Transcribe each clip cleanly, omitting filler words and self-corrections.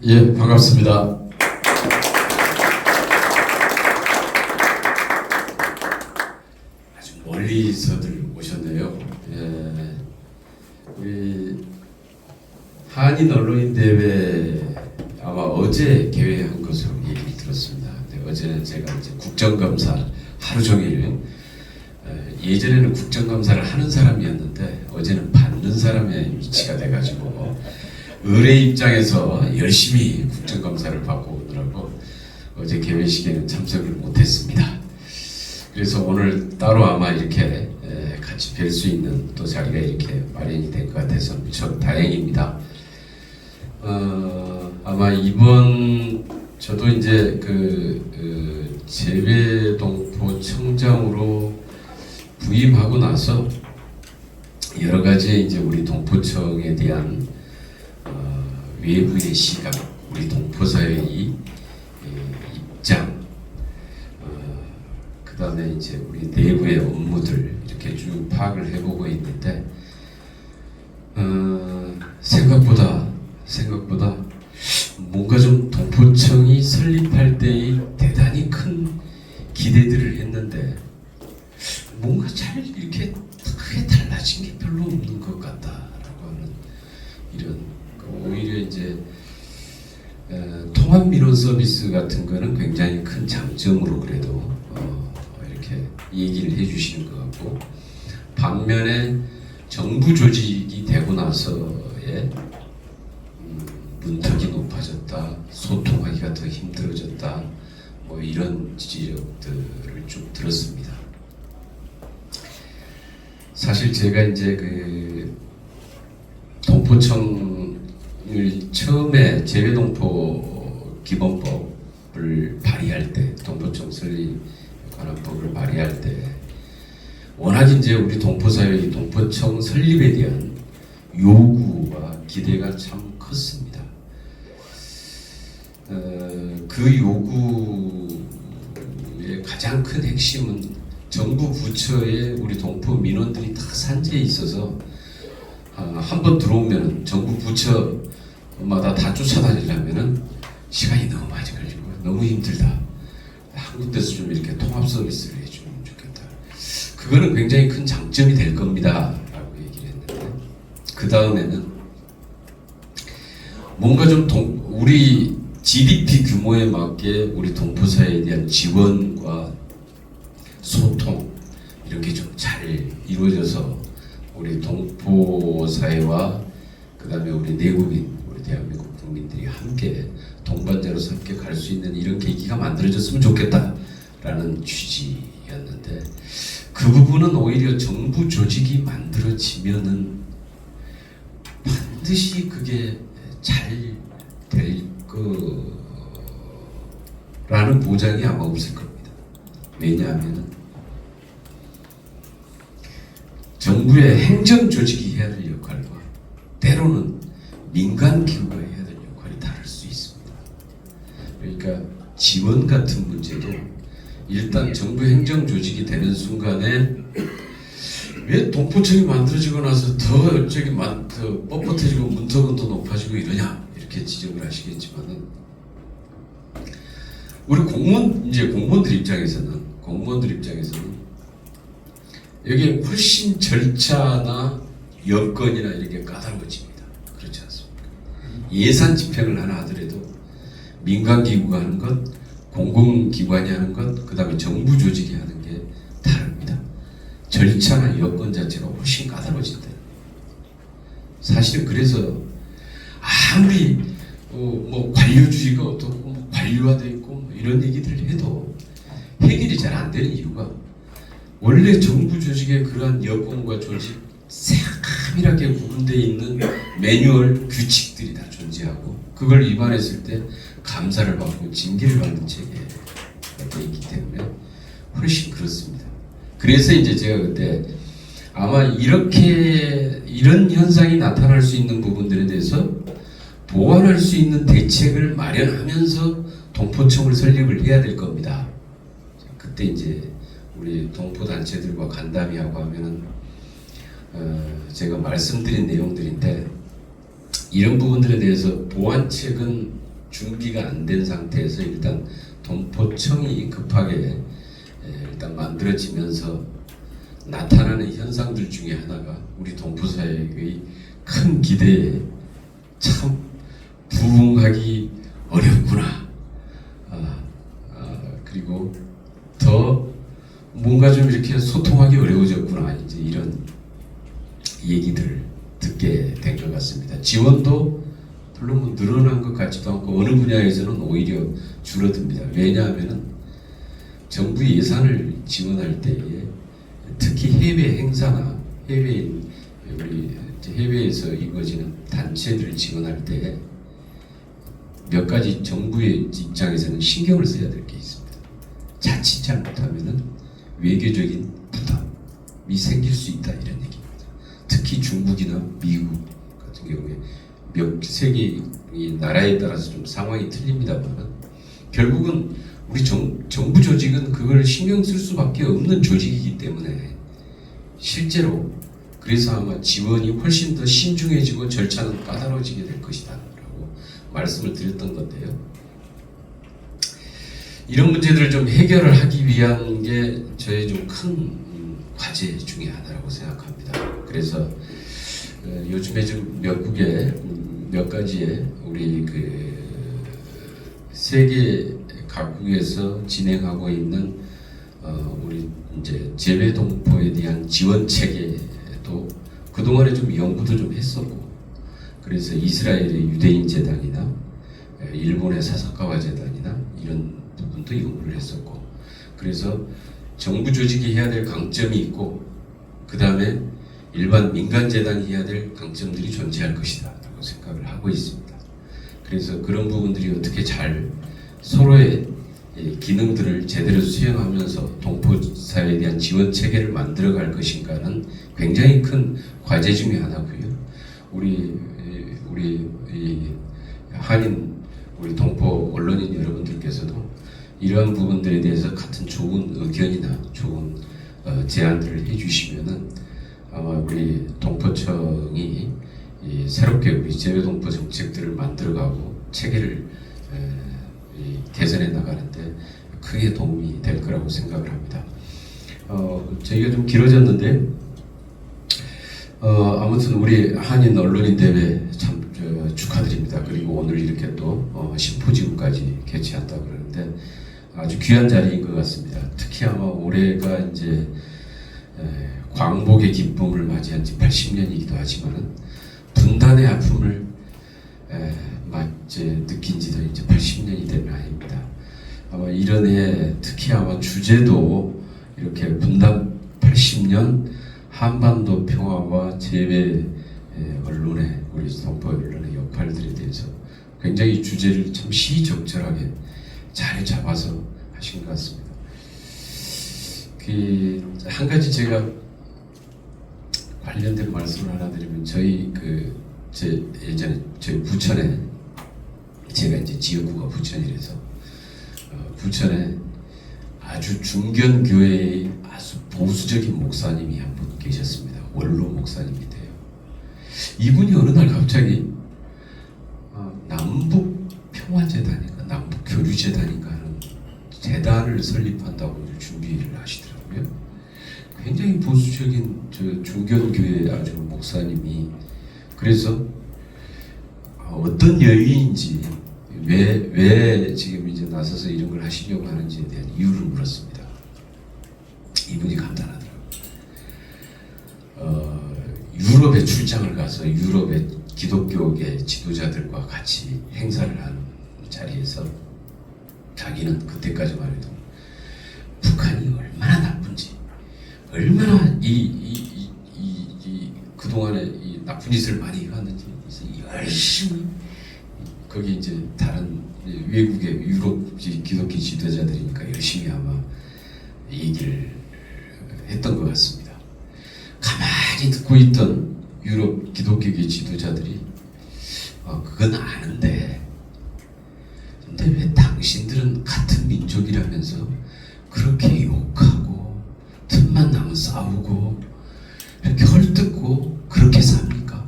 예, 반갑습니다. 아주 멀리서들 오셨네요. 예, 우리 한인 언론인 대회 아마 어제 개회한 것으로 얘기를 들었습니다. 근데 어제는 제가 이제 국정감사 하루 종일 예전에는 국정감사를 하는 사람이었는데 어제는 받는 사람의 위치가 돼가지고 의뢰 입장에서 열심히 국정감사를 받고 오느라고 어제 개회식에는 참석을 못했습니다. 그래서 오늘 따로 아마 이렇게 같이 뵐 수 있는 또 자리가 이렇게 마련이 된 것 같아서 무척 다행입니다. 아마 이번 저도 이제 재외동포 청장으로 부임하고 나서 여러 가지 이제 우리 동포청에 대한 외부의 시각, 우리 동포사회의 입장, 그 다음에 이제 우리 내부의 업무들 이렇게 쭉 파악을 해보고 있는데 생각보다 뭔가 좀 동포청이 설립할 때의 대단히 큰 기대들을 했는데 뭔가 잘 이렇게 크게 달라진 게 별로 없는 것 같다라고 하는 이런 오히려 이제 통합 민원 서비스 같은 거는 굉장히 큰 장점으로 그래도 이렇게 얘기를 해주시는 것 같고 반면에 정부 조직이 되고 나서의 문턱이 높아졌다, 소통하기가 더 힘들어졌다, 뭐 이런 지적들을 쭉 들었습니다. 사실 제가 이제 동포청을 처음에 재외동포 기본법을 발의할 때, 동포청 설립 관한 법을 발의할 때, 워낙 이제 우리 동포사회의 동포청 설립에 대한 요구와 기대가 참 컸습니다. 그 요구의 가장 큰 핵심은 정부 부처에 우리 동포 민원들이 다 산재해 있어서 한 번 들어오면 정부 부처마다 다 쫓아다니려면 시간이 너무 많이 걸리고 너무 힘들다. 한 군데서 좀 이렇게 통합 서비스를 해주면 좋겠다. 그거는 굉장히 큰 장점이 될 겁니다. 라고 얘기를 했는데 그 다음에는 뭔가 좀 우리 GDP 규모에 맞게 우리 동포사회에 대한 지원과 소통 이런 게 좀 잘 이루어져서 우리 동포 사회와 그 다음에 우리 내국인, 우리 대한민국 국민들이 함께 동반자로서 함께 갈 수 있는 이런 계기가 만들어졌으면 좋겠다라는 취지였는데 그 부분은 오히려 정부 조직이 만들어지면은 반드시 그게 잘 될 거라는 보장이 아마 없을 겁니다. 왜냐하면 정부의 행정 조직이 해야 될 역할과 때로는 민간 기구가 해야 될 역할이 다를 수 있습니다. 그러니까 지원 같은 문제도 일단 정부 행정 조직이 되는 순간에 왜 동포청이 만들어지고 나서 더 뻣뻣해지고 문턱은 더 높아지고 이러냐 이렇게 지적을 하시겠지만은 우리 공무원들 입장에서는 여기 훨씬 절차나 여건이나 이렇게 까다로워집니다. 그렇지 않습니까? 예산 집행을 하나 하더라도 민간기구가 하는 것, 공공기관이 하는 것, 그 다음에 정부 조직이 하는 게 다릅니다. 절차나 여건 자체가 훨씬 까다로워진다. 사실은 그래서 아무리 뭐 관료주의가 어떻고 뭐 관료화되어 있고 뭐 이런 얘기들을 해도 해결이 잘 안 되는 이유가 원래 정부 조직의 그러한 여건과 조직 세밀하게 구분되어 있는 매뉴얼 규칙들이 다 존재하고 그걸 위반했을 때 감사를 받고 징계를 받는 체계가 되어 있기 때문에 훨씬 그렇습니다. 그래서 이제 제가 그때 아마 이런 현상이 나타날 수 있는 부분들에 대해서 보완할 수 있는 대책을 마련하면서 동포청을 설립을 해야 될 겁니다. 그때 이제 우리 동포 단체들과 간담회 하고 하면은 제가 말씀드린 내용들인데 이런 부분들에 대해서 보완책은 준비가 안 된 상태에서 일단 동포청이 급하게 일단 만들어지면서 나타나는 현상들 중에 하나가 우리 동포사회의 큰 기대에 참 부응하기 어렵구나. 그리고 더 뭔가 좀 이렇게 소통하기 어려워졌구나. 이제 이런 얘기들을 듣게 된 것 같습니다. 지원도 별로 뭐 늘어난 것 같지도 않고 어느 분야에서는 오히려 줄어듭니다. 왜냐하면은 정부 예산을 지원할 때에 특히 해외 행사나 해외에서 이루어지는 단체들을 지원할 때 몇 가지 정부의 입장에서는 신경을 써야 될 게 있습니다. 자칫 잘못하면은 외교적인 부담이 생길 수 있다 이런 얘기입니다. 특히 중국이나 미국 같은 경우에 몇 세계 이 나라에 따라서 좀 상황이 틀립니다만 결국은 우리 정부 조직은 그걸 신경 쓸 수밖에 없는 조직이기 때문에 실제로 그래서 아마 지원이 훨씬 더 신중해지고 절차는 까다로워지게 될 것이다 라고 말씀을 드렸던 건데요. 이런 문제들을 좀 해결을 하기 위한 게 저의 좀 큰 과제 중에 하나라고 생각합니다. 그래서 요즘에 좀 몇 국의 몇 가지의 우리 그 세계 각국에서 진행하고 있는 우리 이제 재외동포에 대한 지원 체계도 그동안에 좀 연구도 좀 했었고, 그래서 이스라엘의 유대인 재단이나 일본의 사사카와 재단이나 이런 부분도 연구를 했었고, 그래서 정부 조직이 해야 될 강점이 있고 그 다음에 일반 민간 재단이 해야 될 강점들이 존재할 것이다 라고 생각을 하고 있습니다. 그래서 그런 부분들이 어떻게 잘 서로의 기능들을 제대로 수행하면서 동포사회에 대한 지원 체계를 만들어갈 것인가는 굉장히 큰 과제 중에 하나고요. 우리 한인 우리 동포 언론인 여러분들께서도 이러한 부분들에 대해서 같은 좋은 의견이나 좋은 제안들을 해주시면은 아마 우리 동포청이 새롭게 우리 재외동포 정책들을 만들어가고 체계를 개선해 나가는데 크게 도움이 될 거라고 생각을 합니다. 저희가 좀 길어졌는데 아무튼 우리 한인 언론인 대회 참 축하드립니다. 그리고 오늘 이렇게 또 심포지움까지 개최한다고 그러는데 아주 귀한 자리인 것 같습니다. 특히 아마 올해가 이제 광복의 기쁨을 맞이한 지 80년이기도 하지만은 분단의 아픔을 이제 느낀 지도 이제 80년이 된 해입니다. 아마 이런 해 특히 아마 주제도 이렇게 분단 80년 한반도 평화와 재외 언론의 우리 동포 언론의 역할들에 대해서 굉장히 주제를 참 시적절하게 잘 잡아서 하신 것 같습니다. 한 가지 제가 관련된 말씀을 하나 드리면 제 예전에 저희 부천에 제가 이제 지역구가 부천이라서 부천에 아주 중견교회의 아주 보수적인 목사님이 한 분 계셨습니다. 원로 목사님인데요. 이분이 어느 날 갑자기 남북 평화재단인가 남북 교류재단인가 하는 재단을 설립한다고 준비를 하시더라고요. 굉장히 보수적인 중견교회 아주 목사님이 그래서 어떤 여유인지 왜 지금 이제 나서서 이런 걸 하시려고 하는지에 대한 이유를 물었습니다. 이분이 간단하더라고요. 유럽에 출장을 가서 유럽의 기독교계 지도자들과 같이 행사를 하는 자리에서 자기는 그때까지만 해도 북한이 얼마나 나쁜지, 얼마나 그동안에 이 나쁜 짓을 많이 해왔는지 열심히 거기 이제 다른 외국의 유럽 기독교 지도자들이니까 열심히 아마 얘기를 했던 것 같습니다. 가만히 듣고 있던 유럽 기독교계 지도자들이 그건 아는데 근데 왜 당신들은 같은 민족이라면서 그렇게 욕하고 틈만 나면 싸우고 이렇게 헐뜯고 그렇게 삽니까?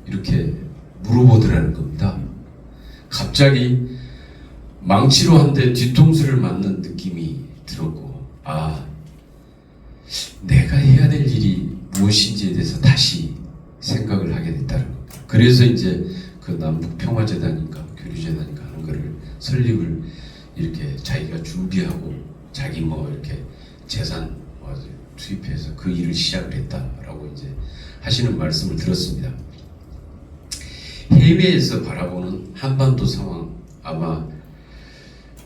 이렇게 물어보더라는 겁니다. 갑자기 망치로 한 대 뒤통수를 맞는 느낌이 들었고, 아, 내가 해야 될 일이 무엇인지에 대해서 다시 생각을 하게 됐다는 겁니다. 그래서 이제 그 남북 평화재단인가 교류재단인가 하는 거를 설립을 이렇게 자기가 준비하고 자기 뭐 이렇게 재산 투입해서 그 일을 시작을 했다라고 이제 하시는 말씀을 들었습니다. 해외에서 바라보는 한반도 상황, 아마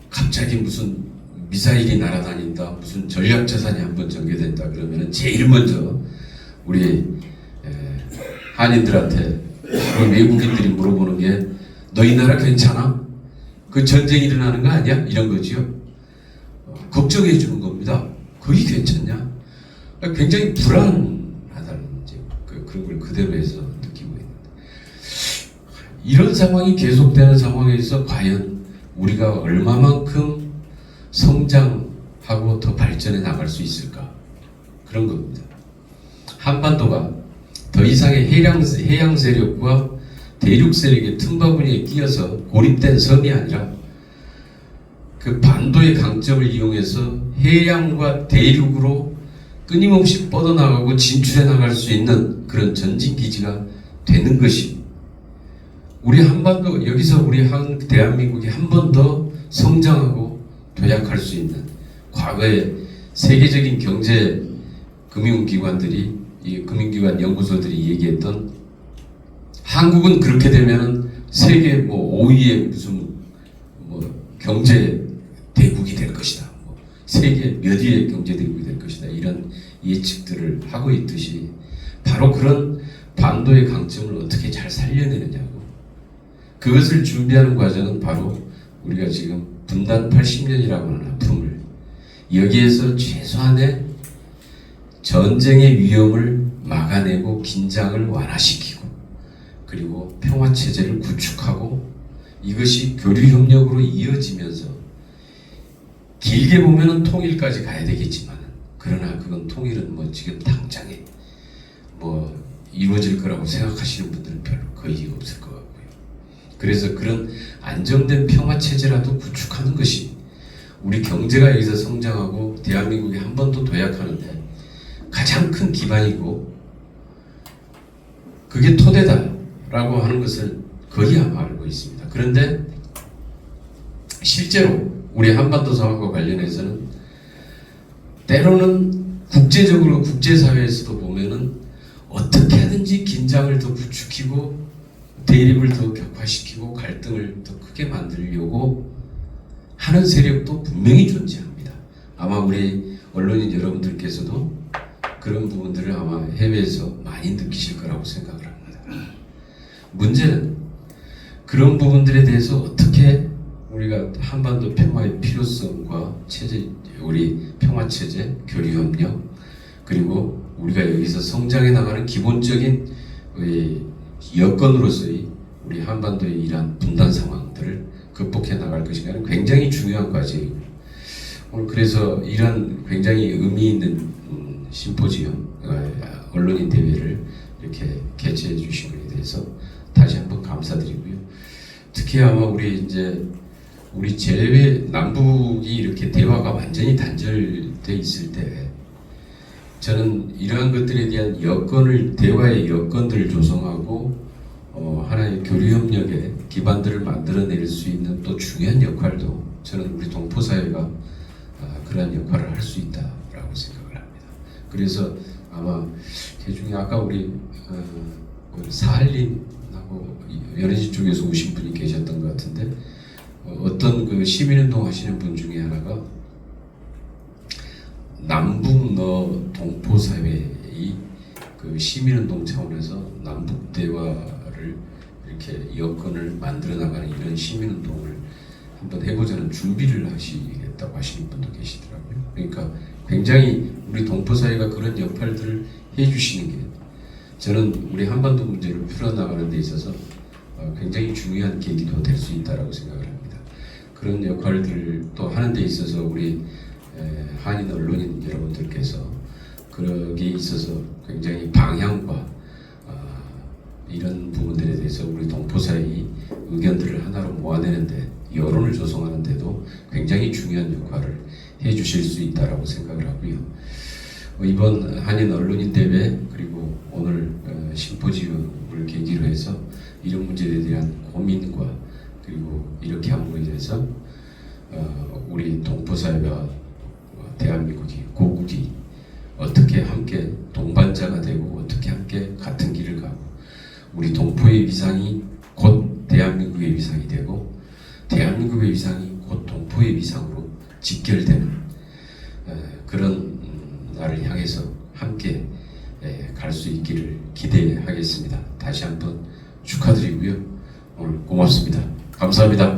갑자기 무슨 미사일이 날아다닌다, 무슨 전략자산이 한번 전개된다 그러면은 제일 먼저 우리 한인들한테 바로 외국인들이 물어보는 게 너희 나라 괜찮아? 그 전쟁 일어나는 거 아니야? 이런 거지요. 걱정해 주는 겁니다. 거기 괜찮냐? 굉장히 불안하다는 이제 그런 걸 그대로 해서 느끼고 있는데, 이런 상황이 계속되는 상황에서 과연 우리가 얼마만큼 성장하고 더 발전해 나갈 수 있을까? 그런 겁니다. 한반도가 더 이상의 해양 세력과 대륙 세력의 틈바구니에 끼어서 고립된 섬이 아니라 그 반도의 강점을 이용해서 해양과 대륙으로 끊임없이 뻗어나가고 진출해 나갈 수 있는 그런 전진 기지가 되는 것이, 우리 한반도, 여기서 우리 대한민국이 한 번 더 성장하고 도약할 수 있는, 과거에 세계적인 경제 금융기관들이, 이 금융기관 연구소들이 얘기했던, 한국은 그렇게 되면은 세계 뭐 5위의 무슨 뭐 경제 대국이 될 것이다, 뭐 세계 몇 위의 경제 대국이 될 것이다, 이런 예측들을 하고 있듯이 바로 그런 반도의 강점을 어떻게 잘 살려내느냐고, 그것을 준비하는 과정은 바로 우리가 지금 분단 80년이라고 하는 아픔을, 여기에서 최소한의 전쟁의 위험을 막아내고 긴장을 완화시키고, 그리고 평화체제를 구축하고, 이것이 교류협력으로 이어지면서 길게 보면은 통일까지 가야 되겠지만, 그러나 그건 통일은 뭐 지금 당장에 뭐 이루어질 거라고 생각하시는 분들은 별로 거의 없을 것 같고요. 그래서 그런 안정된 평화체제라도 구축하는 것이 우리 경제가 여기서 성장하고 대한민국이 한 번 더 도약하는데 가장 큰 기반이고, 그게 토대다라고 하는 것을 거의 아마 알고 있습니다. 그런데 실제로 우리 한반도 상황과 관련해서는 때로는 국제적으로, 국제사회에서도 보면은 어떻게 하든지 긴장을 더 부추기고 대립을 더 격화시키고 갈등을 더 크게 만들려고 하는 세력도 분명히 존재합니다. 아마 우리 언론인 여러분들께서도 그런 부분들을 아마 해외에서 많이 느끼실 거라고 생각을 합니다. 문제는 그런 부분들에 대해서 어떻게 우리가 한반도 평화의 필요성과 체제, 우리 평화체제, 교류협력, 그리고 우리가 여기서 성장해 나가는 기본적인 여건으로서의 우리 한반도의 이러한 분단 상황들을 극복해 나갈 것인가는 굉장히 중요한 과제이고요. 오늘 그래서 이런 굉장히 의미 있는 심포지엄, 언론인 대회를 이렇게 개최해 주신 것에 대해서 다시 한번 감사드리고요. 특히 아마 우리 제외 남북이 이렇게 대화가 완전히 단절돼 있을 때, 저는 이러한 것들에 대한 여건을, 대화의 여건들을 조성하고 하나의 교류협력의 기반들을 만들어낼 수 있는 또 중요한 역할도 저는 우리 동포사회가 그러한 역할을 할 수 있다라고 생각을 합니다. 그래서 아마 그 중에 아까 우리 사할린하고 연해지 쪽에서 오신 분이 계셨던 것 같은데, 어떤 그 시민운동 하시는 분 중에 하나가 남북러 동포사회의 그 시민운동 차원에서 남북 대화를 이렇게 여건을 만들어 나가는 이런 시민운동을 한번 해보자는 준비를 하시겠다고 하시는 분도 계시더라고요. 그러니까 굉장히 우리 동포사회가 그런 역할들을 해주시는 게 저는 우리 한반도 문제를 풀어나가는 데 있어서 굉장히 중요한 계기도 될 수 있다고 생각을 합니다. 그런 역할들을 또 하는 데 있어서 우리 한인 언론인 여러분들께서 그러기에 있어서 굉장히 방향과 이런 부분들에 대해서 우리 동포사의 의견들을 하나로 모아내는데 여론을 조성하는데도 굉장히 중요한 역할을 해주실 수 있다라고 생각을 하고요. 이번 한인 언론인 대회 그리고 오늘 심포지움을 계기로 해서 이런 문제에 대한 고민과 그리고 이렇게 함으로 인해서 우리 동포사회와 대한민국이 고국이 어떻게 함께 동반자가 되고 어떻게 함께 같은 길을 가고 우리 동포의 위상이 곧 대한민국의 위상이 되고 대한민국의 위상이 곧 동포의 위상으로 직결되는 그런 날을 향해서 함께 갈 수 있기를 기대하겠습니다. 다시 한번 축하드리고요. 오늘 고맙습니다. 감사합니다.